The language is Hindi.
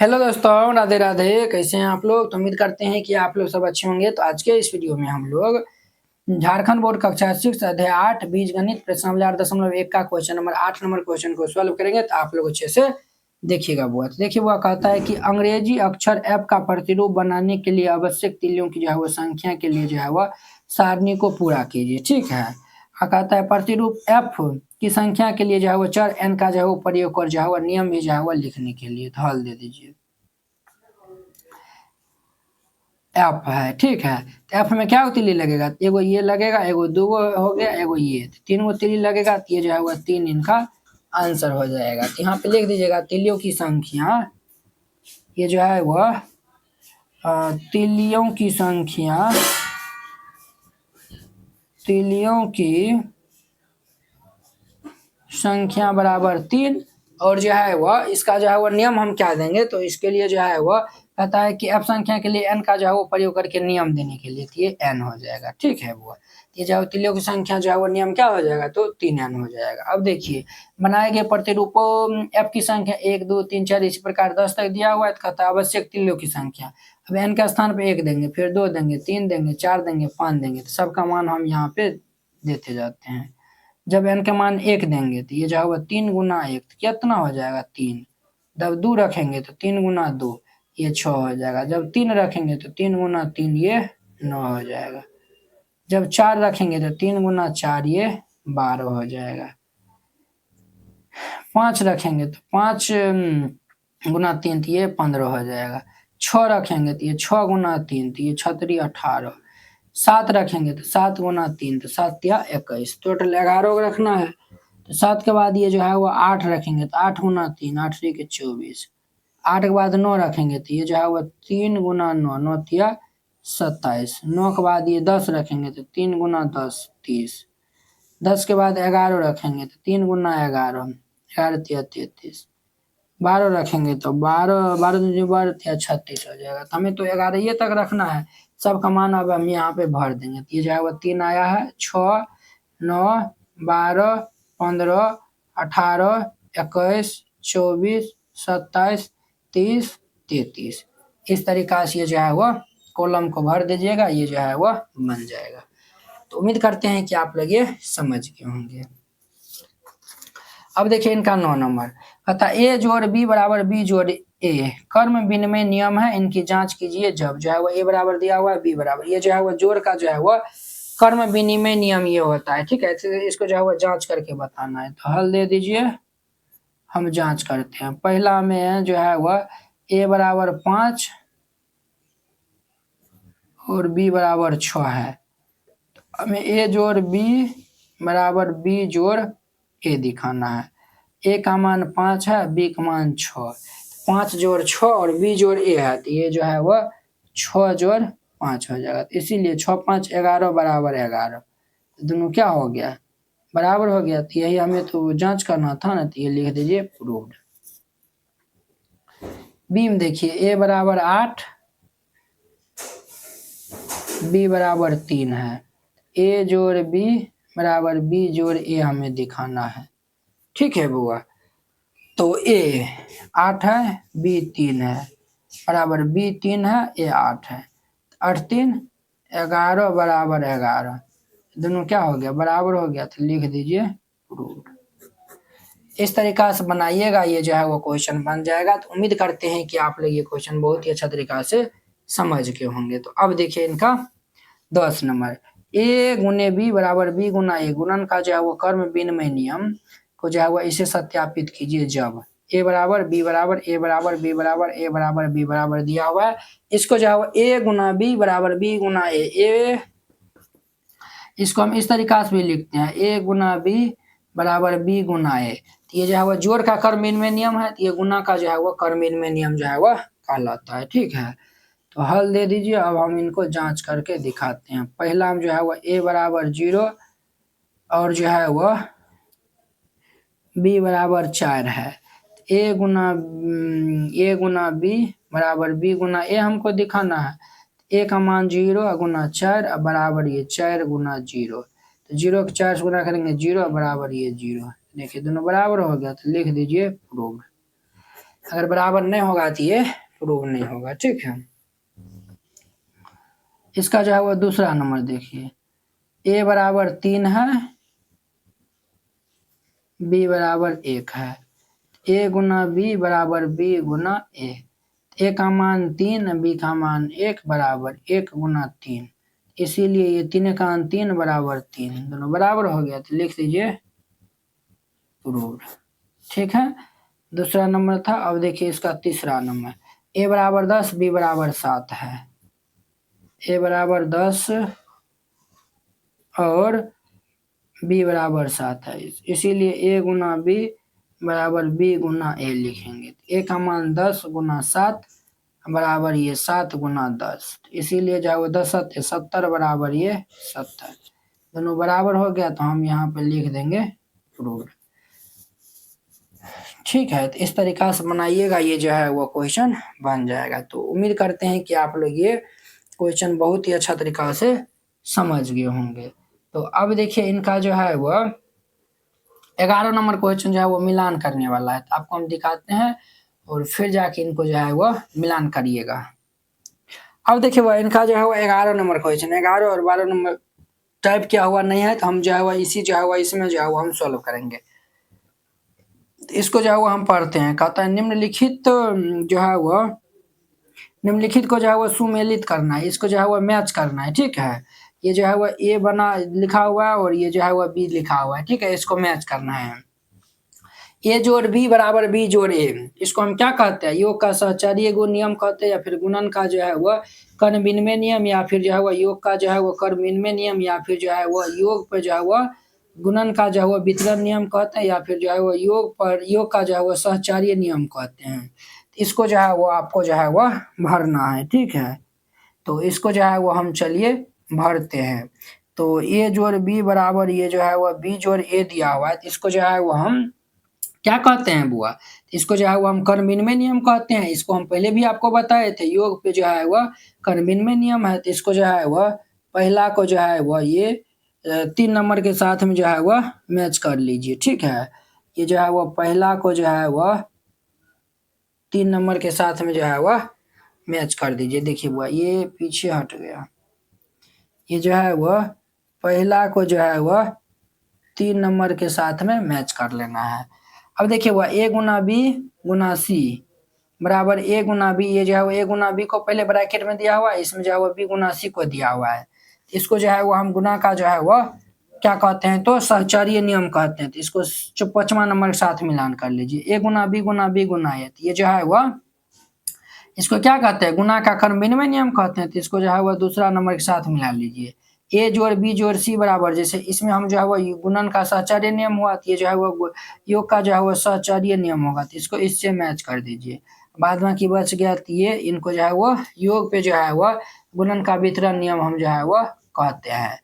हेलो दोस्तों, राधे राधे। कैसे हैं आप लोग? तो उम्मीद करते हैं कि आप लोग सब अच्छे होंगे। तो आज के इस वीडियो में हम लोग झारखंड बोर्ड कक्षा 6 अध्याय 8 बीजगणित प्रश्नावली 8.1 का क्वेश्चन नंबर 8 नंबर क्वेश्चन को सॉल्व करेंगे। तो आप लोग अच्छे से देखिएगा। बुआ तो देखिए, वह कहता है कि अंग्रेजी अक्षर एफ का प्रतिरूप बनाने के लिए आवश्यक तीलियों की जो है वो संख्या के लिए जो है वह सारणी को पूरा कीजिए। ठीक है। कहता है प्रतिरूप एफ की संख्या के लिए जो है वो चर एन का जो है वो प्रयोग कर जो है वो नियम भी जो है वो लिखने के लिए। तो हल दे दीजिए। एफ है, ठीक है। तो एफ में क्या तीली लगेगा? एगो ये लगेगा, एगो दूगो हो गया, एगो ये, तो तीन गो तीली लगेगा। तो ये जो है वह तीन इनका आंसर हो जाएगा। तो यहाँ पे लिख दीजिएगा तीलियों की संख्या। ये जो है वह तीलियों की संख्या, तीलियों की संख्या बराबर 3। और जो है वह इसका जो है वह नियम हम क्या देंगे? तो इसके लिए जो है वह कहता है कि एफ संख्या के लिए एन का जो है वो प्रयोग करके नियम देने के लिए। तो ये एन हो जाएगा। ठीक है। वो ये जो तीलियों की संख्या जो है वो नियम क्या हो जाएगा? तो 3n हो जाएगा। अब देखिए, बनाए गए प्रतिरूपों एफ की संख्या 1 2 3 4 इसी प्रकार 10 तक दिया हुआ है। तो कहता है आवश्यक तीलियों की संख्या। अब एन के स्थान पे 1 देंगे, फिर 2 देंगे, 3 देंगे, 4 देंगे, 5 देंगे। तो सबका मान हम यहाँ पे देते जाते हैं। जब n का मान 1 देंगे तो ये जो होगा 3 गुना 1, तो कितना हो जाएगा? 3। जब 2 रखेंगे तो 3 गुना 2, ये 6 हो जाएगा। जब 3 रखेंगे तो 3 गुना 3, ये 9 हो जाएगा। जब 4 रखेंगे तो 3 गुना 4, ये 12 हो जाएगा। 5 रखेंगे तो 5 गुना 3, तो ये 15 हो जाएगा। 6 रखेंगे तो ये 6 गुना 3, तो ये 6 18। 7 रखेंगे तो 7 गुना 3, तो 7 या 21। टोटल 11 रखना है। तो 7 के बाद ये जो है वो 8 रखेंगे तो 8 गुना 3, 8 के 24। 8 के बाद 9 रखेंगे तो ये जो है वो 3 गुना 9, 9 या 27। 9 के बाद ये 10 रखेंगे तो 3 गुना 10, 30। 10 के बाद 11 रखेंगे तो 3 गुना 11, 11 या 33। 12 रखेंगे तो 12, 12 12 या 36 हो जाएगा। तो हमें तो 11 ये तक रखना है। सबका मान अब हम यहाँ पे भर देंगे। तो ये जो है वो 3 आया है, 6 9 12 15 18 21 24 27 30 33। इस तरीका से ये जो है वो कॉलम को भर दीजिएगा। ये जो है वो बन जाएगा। तो उम्मीद करते हैं कि आप लोग ये समझ गए होंगे। अब देखिए इनका 9 नंबर कहता ए जोड़ बी बराबर बी जोड़ ए कर्म विनिमय नियम है, इनकी जांच कीजिए। जब जो है वो ए बराबर दिया हुआ है, बी बराबर, ये जो है वो जोड़ का जो है वो कर्म विनिमय नियम ये होता है। ठीक है। इसको जो है वो जांच करके बताना है। तो हल दे दीजिए, हम जांच करते हैं। पहला में जो है वह ए बराबर 5 और बी बराबर 6 है। हमें ए जोड़ बी बराबर बी जोड़ ए दिखाना है। ए का मान 5 है, बी का मान 6। 5 जोड़ 6 और बी जोड़ ए है, तो ये जो है वह 6 जोड़ 5 हो जाएगा। तो इसीलिए 6 5 11 बराबर 11। तो दोनों क्या हो गया? बराबर हो गया। तो यही हमें तो जांच करना था ना। तो ये लिख दीजिए प्रूव्ड। बी में देखिए ए बराबर 8, बी बराबर 3 है। ए जोड़ बी बराबर बी जोड़ ए हमें दिखाना है। ठीक है बुआ। तो ए 8 है, बी 3 है, बराबर बी 3 है, ए 8 है। 8 3 11 बराबर 11। दोनों क्या हो गया? बराबर हो गया। तो लिख दीजिए प्रूव्ड। इस तरीका से बनाइएगा, ये जो है वो क्वेश्चन बन जाएगा। तो उम्मीद करते हैं कि आप लोग ये क्वेश्चन बहुत ही अच्छा तरीका से समझ के होंगे। तो अब देखिए इनका 10 नंबर ए गुने बी बराबर बी गुना ए गुणन का जो है वो कर्म विनिमय नियम को जो है वो इसे सत्यापित कीजिए। जब ए बराबर बी बराबर ए बराबर बी बराबर ए बराबर बी बराबर दिया हुआ है, इसको जो है वो ए गुना बी बराबर बी गुना ए, इसको हम इस तरीका से भी लिखते हैं ए गुना बी बराबर बी गुना ए। तो ये जो है वो जोड़ का कर्म विनिमय नियम है। तो ये गुना का जो है वो कर्म विनिमय नियम जो है वह कहलाता है। ठीक है। तो हल दे दीजिए। अब हम इनको जांच करके दिखाते हैं। पहला हम जो है वह ए बराबर 0 और जो है वह बी बराबर 4 है। ए गुना बी बराबर बी गुना ए हमको दिखाना है। ए का मान 0 गुना 4 बराबर ये 4 गुना 0। तो 0 के 4 से गुना करेंगे 0 बराबर ये 0। देखिए दोनों बराबर हो गया। तो लिख दीजिए प्रूव्ड। अगर बराबर नहीं होगा तो ये प्रूव नहीं होगा। ठीक है, इसका जो है वो दूसरा नंबर देखिए, a बराबर 3 है, b बराबर 1 है, a गुना b बराबर b गुना a का मान 3, b का मान 1 बराबर 1 गुना 3, इसीलिए ये 3 का मान 3 बराबर 3, दोनों बराबर हो गया तो लिख दीजिए प्रूव्ड। ठीक है, दूसरा नंबर था। अब देखिए इसका तीसरा नंबर, a बराबर 10, b बराबर 7 है, a बराबर 10 और b बराबर 7 है, इसीलिए a गुना b बराबर b गुना a लिखेंगे। a का मान 10 गुना 7 बराबर ये 7 गुना 10, इसीलिए जो है वो 10 7 70 बराबर ये 70, दोनों बराबर हो गया तो हम यहाँ पे लिख देंगे प्रूव्ड। ठीक है, तो इस तरीका से बनाइएगा, ये जो है वो क्वेश्चन बन जाएगा। तो उम्मीद करते हैं कि आप लोग ये क्वेश्चन बहुत ही अच्छा तरीका से समझ गए होंगे। तो अब देखिए इनका जो है वो 11 नंबर क्वेश्चन जो है वो मिलान करने वाला है, तो आपको हम दिखाते हैं और फिर जाके इनको जो है वो मिलान करिएगा। अब देखिए वो इनका जो है वो 11 नंबर क्वेश्चन, 11 और 12 नंबर टाइप किया हुआ नहीं है, तो हम जो है वो इसी जो है वो इसमें जो है वो हम सॉल्व करेंगे। इसको जो है वो हम पढ़ते हैं, कहता है निम्नलिखित जो है वो निम्नलिखित को जो है वो सुमेलित करना है, इसको जो है वो मैच करना है। ठीक है, ये जो है वो ए बना लिखा हुआ है और ये जो है वो बी लिखा हुआ है। ठीक है, इसको मैच करना है। ए जोड़ बी बराबर बी जोड़ ए, इसको हम क्या कहते हैं, योग का सहचर्य गुण नियम कहते हैं, या फिर गुणन का जो है वह कर्ण विनिमय नियम, या फिर जो है वह योग का जो है वो कर्ण विनिमय नियम, या फिर जो है वह योग पे जो है वह गुणन का जो है वह वितरण नियम कहते हैं, या फिर जो है वह योग का जो है वह सहचर्य नियम कहते हैं। इसको जो है वो आपको जो है वह भरना है। ठीक है, तो इसको जो है वो हम चलिए भरते हैं। तो ए जोड़ बी बराबर ये जो है वह बी जोड़ ए दिया हुआ है, तो इसको जो है वो हम क्या कहते हैं बुआ, इसको जो है वो हम कर्ण विनिमय नियम कहते हैं। इसको हम पहले भी आपको बताए थे, योग पे जो है वह कर्ण विनिमय नियम है। तो इसको जो है वह पहला को जो है वह ये 3 नंबर के साथ में जो है वह मैच कर लीजिए। ठीक है, ये जो है वह पहला को जो है वह 3 नंबर के साथ में जो है वह मैच कर दीजिए। देखिए बुआ ये पीछे हट गया, ये जो है वह पहला को जो है वह 3 नंबर के साथ में मैच कर लेना है। अब देखिए वह ए गुना बी गुना सी बराबर ए गुना बी, ये जो है वो ए गुना बी को पहले ब्रैकेट में दिया हुआ है, इसमें जो है वो बी गुना सी को दिया हुआ है। इसको जो है वो हम गुना का जो है वह क्या कहते हैं, तो सहचर्य नियम कहते हैं। तो इसको 5वां नंबर के साथ मिलान कर लीजिए, ए गुना बी गुना बी गुना ए, ये जो है वह इसको क्या कहते हैं, गुना का कर्ण विनिमय नियम कहते हैं। तो इसको जो है वह दूसरा नंबर के साथ मिला लीजिए, ए जोड़ बी जोड़ सी बराबर, जैसे इसमें हम जो है वो गुणन का सहचर्य नियम हुआ, तो ये जो है वो योग का जो है वो सहचर्य नियम होगा, तो इसको इससे मैच कर दीजिए। बाद में की बच गया, तो ये इनको जो है वो योग पे जो है वो गुणन का वितरण नियम हम जो है वो कहते हैं।